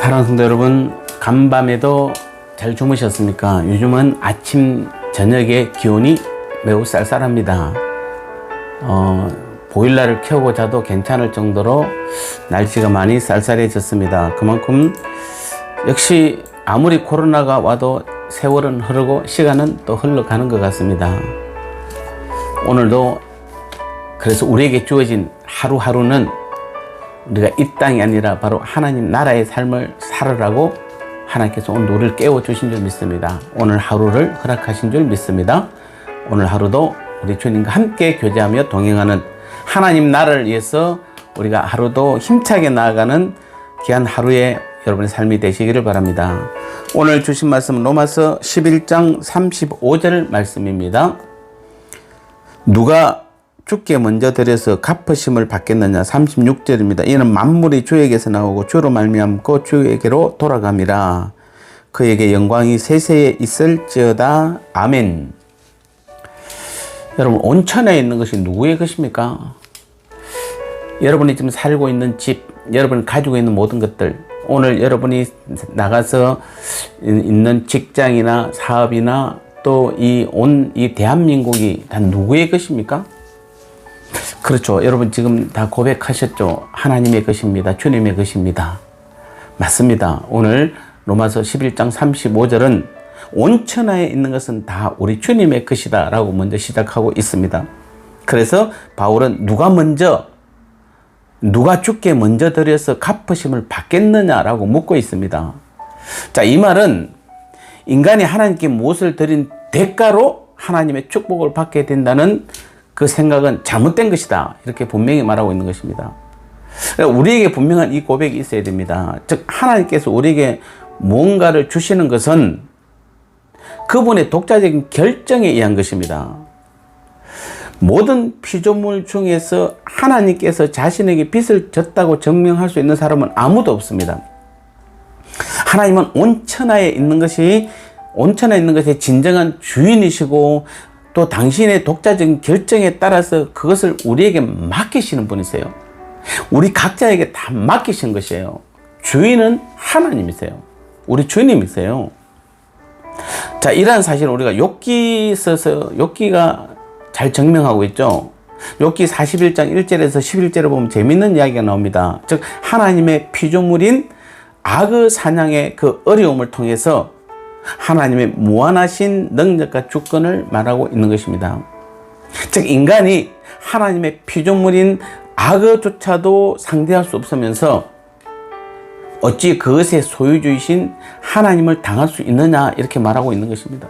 사랑하는 성도 여러분, 간밤에도 잘 주무셨습니까? 요즘은 아침, 저녁에 기온이 매우 쌀쌀합니다. 보일러를 켜고 자도 괜찮을 정도로 날씨가 많이 쌀쌀해졌습니다. 그만큼 역시 아무리 코로나가 와도 세월은 흐르고 시간은 또 흘러가는 것 같습니다. 오늘도 그래서 우리에게 주어진 하루하루는 우리가 이 땅이 아니라 바로 하나님 나라의 삶을 살으라고 하나님께서 오늘 우리를 깨워주신 줄 믿습니다. 오늘 하루를 허락하신 줄 믿습니다. 오늘 하루도 우리 주님과 함께 교제하며 동행하는 하나님 나라를 위해서 우리가 하루도 힘차게 나아가는 귀한 하루의 여러분의 삶이 되시기를 바랍니다. 오늘 주신 말씀은 로마서 11장 35절 말씀입니다. 누가 주께 먼저 드려서 갚으심을 받겠느냐. 36절입니다. 이는 만물이 주에게서 나오고 주로 말미암고 주에게로 돌아감이라. 그에게 영광이 세세에 있을지어다. 아멘. 여러분, 온천에 있는 것이 누구의 것입니까? 여러분이 지금 살고 있는 집, 여러분이 가지고 있는 모든 것들, 오늘 여러분이 나가서 있는 직장이나 사업이나 또 이 대한민국이 다 누구의 것입니까? 그렇죠. 여러분 지금 다 고백하셨죠. 하나님의 것입니다. 주님의 것입니다. 맞습니다. 오늘 로마서 11장 35절은 온천하에 있는 것은 다 우리 주님의 것이다 라고 먼저 시작하고 있습니다. 그래서 바울은 누가 주께 먼저 드려서 갚으심을 받겠느냐라고 묻고 있습니다. 자, 이 말은 인간이 하나님께 무엇을 드린 대가로 하나님의 축복을 받게 된다는 그 생각은 잘못된 것이다. 이렇게 분명히 말하고 있는 것입니다. 그러니까 우리에게 분명한 이 고백이 있어야 됩니다. 즉, 하나님께서 우리에게 무언가를 주시는 것은 그분의 독자적인 결정에 의한 것입니다. 모든 피조물 중에서 하나님께서 자신에게 빚을 졌다고 증명할 수 있는 사람은 아무도 없습니다. 하나님은 온천하에 있는 것이 진정한 주인이시고 또 당신의 독자적인 결정에 따라서 그것을 우리에게 맡기시는 분이세요. 우리 각자에게 다 맡기신 것이에요. 주인은 하나님이세요. 우리 주님이세요. 자, 이러한 사실을 우리가 욥기가 잘 증명하고 있죠. 욥기 41장 1절에서 11절에 보면 재밌는 이야기가 나옵니다. 즉, 하나님의 피조물인 악의 사냥의 그 어려움을 통해서 하나님의 무한하신 능력과 주권을 말하고 있는 것입니다. 즉, 인간이 하나님의 피조물인 악어조차도 상대할 수 없으면서 어찌 그것의 소유주이신 하나님을 당할 수 있느냐 이렇게 말하고 있는 것입니다.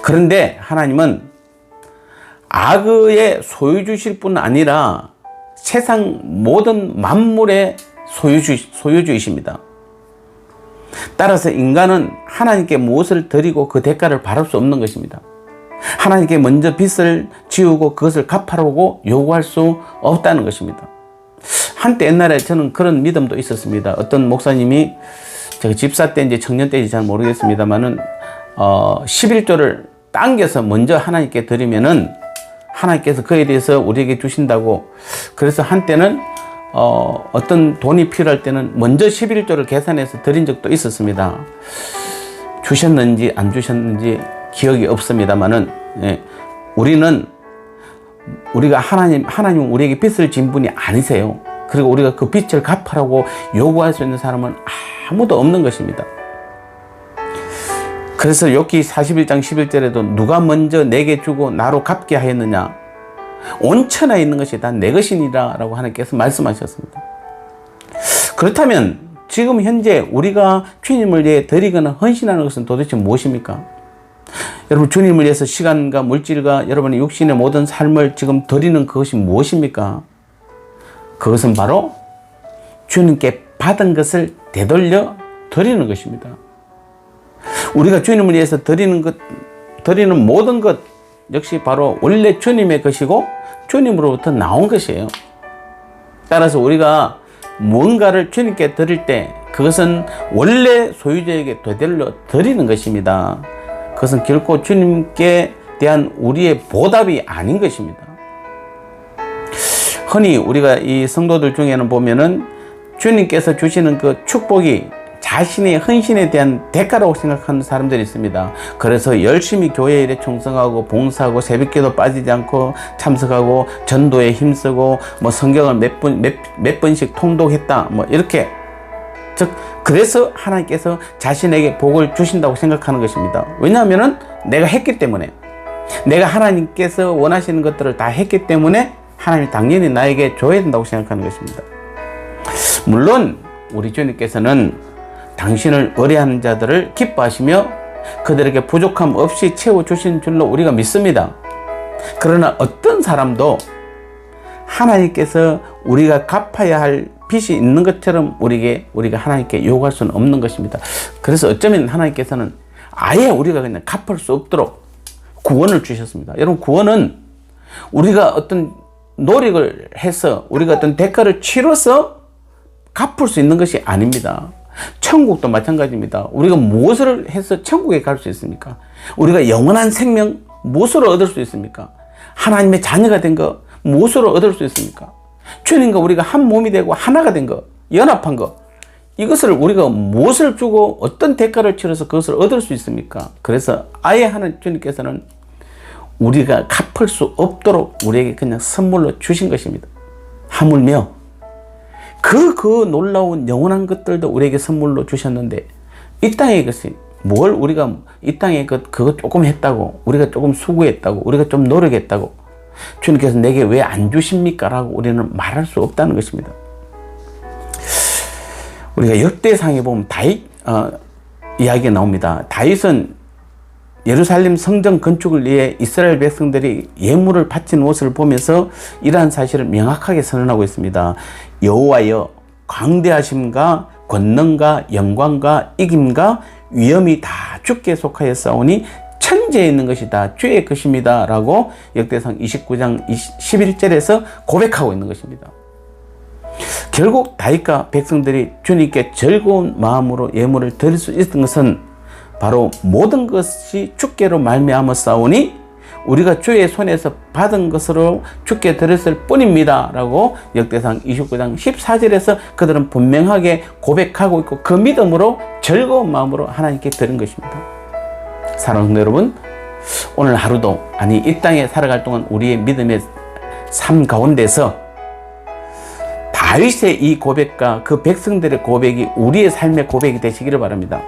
그런데 하나님은 악의 소유주실 뿐 아니라 세상 모든 만물의 소유주이십니다. 따라서 인간은 하나님께 무엇을 드리고 그 대가를 바랄 수 없는 것입니다. 하나님께 먼저 빚을 지우고 그것을 갚아라고 요구할 수 없다는 것입니다. 한때 옛날에 저는 그런 믿음도 있었습니다. 어떤 목사님이 제가 집사 때인지 청년 때인지 잘 모르겠습니다만은 11조를 당겨서 먼저 하나님께 드리면은 하나님께서 그에 대해서 우리에게 주신다고. 그래서 한때는 어떤 돈이 필요할 때는 먼저 11조를 계산해서 드린 적도 있었습니다. 주셨는지 안 주셨는지 기억이 없습니다만은, 예, 우리가 하나님은 우리에게 빚을 진 분이 아니세요. 그리고 우리가 그 빚을 갚으라고 요구할 수 있는 사람은 아무도 없는 것입니다. 그래서 욥기 41장 11절에도 누가 먼저 내게 주고 나로 갚게 하였느냐. 온천하에 있는 것이 다 내 것이니라 라고 하나님께서 말씀하셨습니다. 그렇다면 지금 현재 우리가 주님을 위해 드리거나 헌신하는 것은 도대체 무엇입니까? 여러분, 주님을 위해서 시간과 물질과 여러분의 육신의 모든 삶을 지금 드리는 그것이 무엇입니까? 그것은 바로 주님께 받은 것을 되돌려 드리는 것입니다. 우리가 주님을 위해서 드리는 모든 것 역시 바로 원래 주님의 것이고 주님으로부터 나온 것이에요. 따라서 우리가 무언가를 주님께 드릴 때 그것은 원래 소유자에게 되돌려 드리는 것입니다. 그것은 결코 주님께 대한 우리의 보답이 아닌 것입니다. 흔히 우리가 이 성도들 중에는 보면은 주님께서 주시는 그 축복이 자신의 헌신에 대한 대가라고 생각하는 사람들이 있습니다. 그래서 열심히 교회 일에 충성하고 봉사하고 새벽기도 빠지지 않고 참석하고 전도에 힘쓰고 뭐 성경을 몇 번씩 통독했다 뭐 이렇게, 즉 그래서 하나님께서 자신에게 복을 주신다고 생각하는 것입니다. 왜냐하면은 내가 했기 때문에, 내가 하나님께서 원하시는 것들을 다 했기 때문에 하나님이 당연히 나에게 줘야 된다고 생각하는 것입니다. 물론 우리 주님께서는 당신을 의뢰하는 자들을 기뻐하시며 그들에게 부족함 없이 채워주신 줄로 우리가 믿습니다. 그러나 어떤 사람도 하나님께서 우리가 갚아야 할 빚이 있는 것처럼 우리가 하나님께 요구할 수는 없는 것입니다. 그래서 어쩌면 하나님께서는 아예 우리가 그냥 갚을 수 없도록 구원을 주셨습니다. 여러분, 구원은 우리가 어떤 노력을 해서 우리가 어떤 대가를 치러서 갚을 수 있는 것이 아닙니다. 천국도 마찬가지입니다. 우리가 무엇을 해서 천국에 갈 수 있습니까? 우리가 영원한 생명 무엇으로 얻을 수 있습니까? 하나님의 자녀가 된 거 무엇으로 얻을 수 있습니까? 주님과 우리가 한 몸이 되고 하나가 된 거, 연합한 거, 이것을 우리가 무엇을 주고 어떤 대가를 치러서 그것을 얻을 수 있습니까? 그래서 아예 하나님 주님께서는 우리가 갚을 수 없도록 우리에게 그냥 선물로 주신 것입니다. 하물며 그 놀라운 영원한 것들도 우리에게 선물로 주셨는데, 이 땅의 것이 뭘 우리가 이 땅에 그거 조금 했다고, 우리가 조금 수고했다고, 우리가 좀 노력했다고 주님께서 내게 왜 안 주십니까? 라고 우리는 말할 수 없다는 것입니다. 우리가 역대상에 보면 다윗 이야기가 나옵니다. 다윗은 예루살렘 성전 건축을 위해 이스라엘 백성들이 예물을 바친 모습을 보면서 이러한 사실을 명확하게 선언하고 있습니다. 여호와여, 광대하심과 권능과 영광과 이김과 위엄이 다 주께 속하였사오니 천지에 있는 것이 다 주의 것입니다. 라고 역대상 29장 11절에서 고백하고 있는 것입니다. 결국 다윗과 백성들이 주님께 즐거운 마음으로 예물을 드릴 수 있었던 것은 바로 모든 것이 주께로 말미암아 싸우니 우리가 주의 손에서 받은 것으로 주께 드렸을 뿐입니다. 라고 역대상 29장 14절에서 그들은 분명하게 고백하고 있고 그 믿음으로 즐거운 마음으로 하나님께 드린 것입니다. 사랑하는 성도 여러분, 오늘 하루도, 아니 이 땅에 살아갈 동안 우리의 믿음의 삶 가운데서 다윗의 이 고백과 그 백성들의 고백이 우리의 삶의 고백이 되시기를 바랍니다.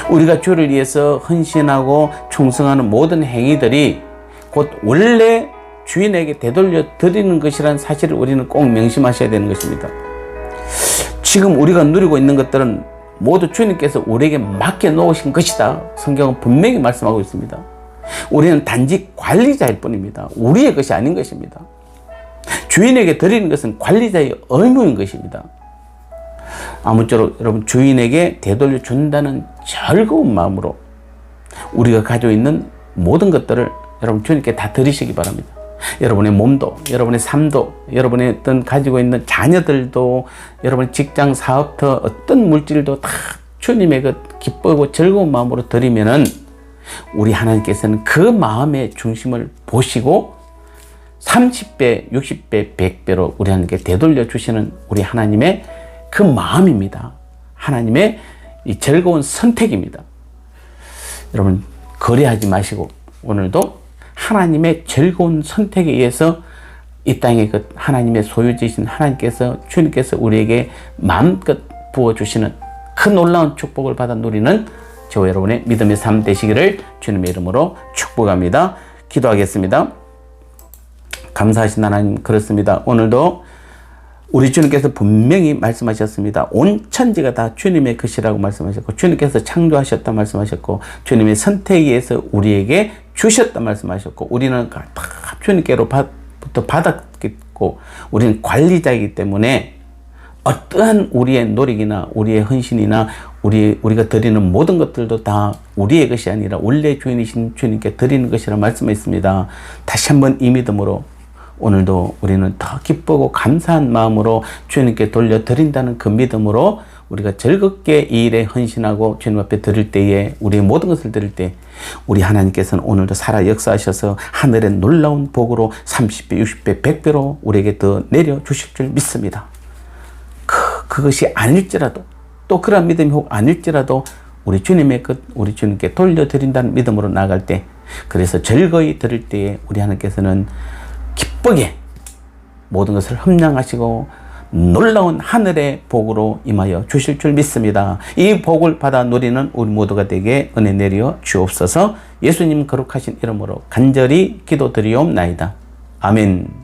우리가 주를 위해서 헌신하고 충성하는 모든 행위들이 곧 원래 주인에게 되돌려 드리는 것이라는 사실을 우리는 꼭 명심하셔야 되는 것입니다. 지금 우리가 누리고 있는 것들은 모두 주님께서 우리에게 맡겨 놓으신 것이다. 성경은 분명히 말씀하고 있습니다. 우리는 단지 관리자일 뿐입니다. 우리의 것이 아닌 것입니다. 주인에게 드리는 것은 관리자의 의무인 것입니다. 아무쪼록 여러분, 주인에게 되돌려 준다는 즐거운 마음으로 우리가 가지고 있는 모든 것들을 여러분 주님께 다 드리시기 바랍니다. 여러분의 몸도, 여러분의 삶도, 여러분의 어떤 가지고 있는 자녀들도, 여러분의 직장, 사업터, 어떤 물질도 다 주님의 그 기쁘고 즐거운 마음으로 드리면은 우리 하나님께서는 그 마음의 중심을 보시고 30배, 60배, 100배로 우리 하나님께 되돌려 주시는 우리 하나님의 그 마음입니다. 하나님의 이 즐거운 선택입니다. 여러분, 거래하지 마시고 오늘도 하나님의 즐거운 선택에 의해서 이 땅에 그 하나님의 소유지신 하나님께서, 주님께서 우리에게 마음껏 부어주시는 그 놀라운 축복을 받아 누리는 저와 여러분의 믿음의 삶 되시기를 주님의 이름으로 축복합니다. 기도하겠습니다. 감사하신 하나님, 그렇습니다. 오늘도 우리 주님께서 분명히 말씀하셨습니다. 온 천지가 다 주님의 것이라고 말씀하셨고, 주님께서 창조하셨다 말씀하셨고, 주님의 선택에 의해서 우리에게 주셨다 말씀하셨고, 우리는 다 주님께로부터 받았고, 우리는 관리자이기 때문에 어떠한 우리의 노력이나 우리의 헌신이나 우리가 드리는 모든 것들도 다 우리의 것이 아니라 원래 주인이신 주님께 드리는 것이라 말씀했습니다. 다시 한번 이 믿음으로 오늘도 우리는 더 기쁘고 감사한 마음으로 주님께 돌려드린다는 그 믿음으로 우리가 즐겁게 이 일에 헌신하고 주님 앞에 드릴 때에, 우리의 모든 것을 드릴 때 우리 하나님께서는 오늘도 살아 역사하셔서 하늘의 놀라운 복으로 30배, 60배, 100배로 우리에게 더 내려주실 줄 믿습니다. 그것이 아닐지라도, 또 그런 믿음이 혹 아닐지라도 우리 주님의 것, 우리 주님께 돌려드린다는 믿음으로 나갈 때, 그래서 즐거이 드릴 때에 우리 하나님께서는 기쁘게 모든 것을 흠량하시고 놀라운 하늘의 복으로 임하여 주실 줄 믿습니다. 이 복을 받아 누리는 우리 모두가 되게 은혜 내려 주옵소서. 예수님 거룩하신 이름으로 간절히 기도드리옵나이다. 아멘.